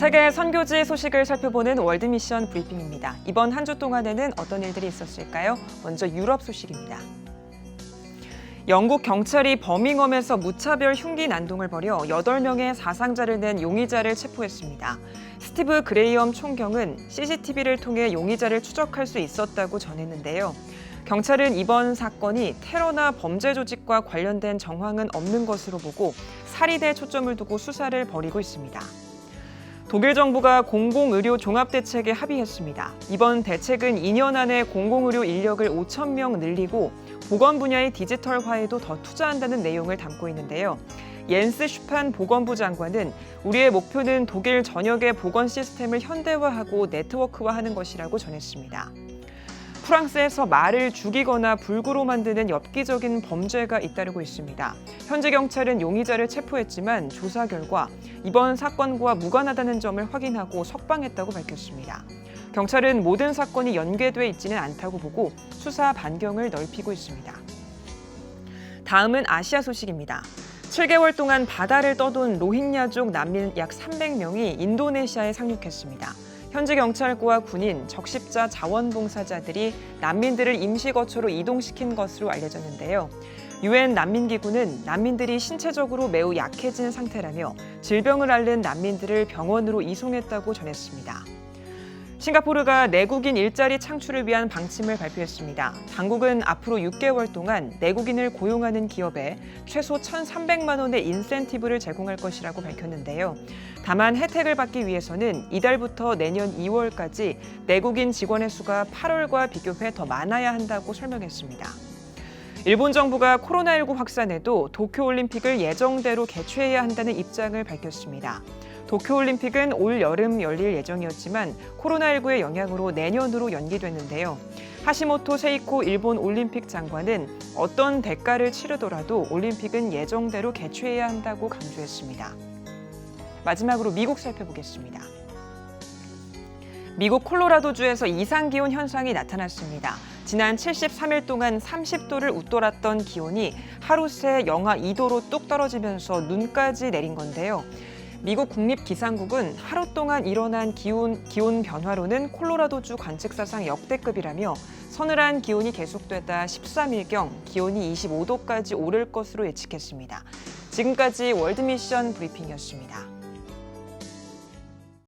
세계 선교지 소식을 살펴보는 월드미션 브리핑입니다. 이번 한 주 동안에는 어떤 일들이 있었을까요? 먼저 유럽 소식입니다. 영국 경찰이 버밍엄에서 무차별 흉기 난동을 벌여 8명의 사상자를 낸 용의자를 체포했습니다. 스티브 그레이엄 총경은 CCTV를 통해 용의자를 추적할 수 있었다고 전했는데요. 경찰은 이번 사건이 테러나 범죄 조직과 관련된 정황은 없는 것으로 보고 살인에 초점을 두고 수사를 벌이고 있습니다. 독일 정부가 공공의료 종합대책에 합의했습니다. 이번 대책은 2년 안에 공공의료 인력을 5,000명 늘리고 보건 분야의 디지털화에도 더 투자한다는 내용을 담고 있는데요. 옌스 슈판 보건부 장관은 우리의 목표는 독일 전역의 보건 시스템을 현대화하고 네트워크화하는 것이라고 전했습니다. 프랑스에서 말을 죽이거나 불구로 만드는 엽기적인 범죄가 잇따르고 있습니다. 현지 경찰은 용의자를 체포했지만 조사 결과 이번 사건과 무관하다는 점을 확인하고 석방했다고 밝혔습니다. 경찰은 모든 사건이 연계돼 있지는 않다고 보고 수사 반경을 넓히고 있습니다. 다음은 아시아 소식입니다. 7개월 동안 바다를 떠돈 로힝야족 난민 약 300명이 인도네시아에 상륙했습니다. 현지 경찰과 군인, 적십자 자원봉사자들이 난민들을 임시거처로 이동시킨 것으로 알려졌는데요. UN 난민기구는 난민들이 신체적으로 매우 약해진 상태라며 질병을 앓는 난민들을 병원으로 이송했다고 전했습니다. 싱가포르가 내국인 일자리 창출을 위한 방침을 발표했습니다. 당국은 앞으로 6개월 동안 내국인을 고용하는 기업에 최소 1,300만 원의 인센티브를 제공할 것이라고 밝혔는데요. 다만 혜택을 받기 위해서는 이달부터 내년 2월까지 내국인 직원의 수가 8월과 비교해 더 많아야 한다고 설명했습니다. 일본 정부가 코로나19 확산에도 도쿄올림픽을 예정대로 개최해야 한다는 입장을 밝혔습니다. 도쿄올림픽은 올 여름 열릴 예정이었지만 코로나19의 영향으로 내년으로 연기됐는데요. 하시모토 세이코 일본 올림픽 장관은 어떤 대가를 치르더라도 올림픽은 예정대로 개최해야 한다고 강조했습니다. 마지막으로 미국 살펴보겠습니다. 미국 콜로라도주에서 이상기온 현상이 나타났습니다. 지난 73일 동안 30도를 웃돌았던 기온이 하루 새 영하 2도로 뚝 떨어지면서 눈까지 내린 건데요. 미국 국립기상국은 하루 동안 일어난 기온 변화로는 콜로라도주 관측사상 역대급이라며 서늘한 기온이 계속되다 13일경 기온이 25도까지 오를 것으로 예측했습니다. 지금까지 월드미션 브리핑이었습니다.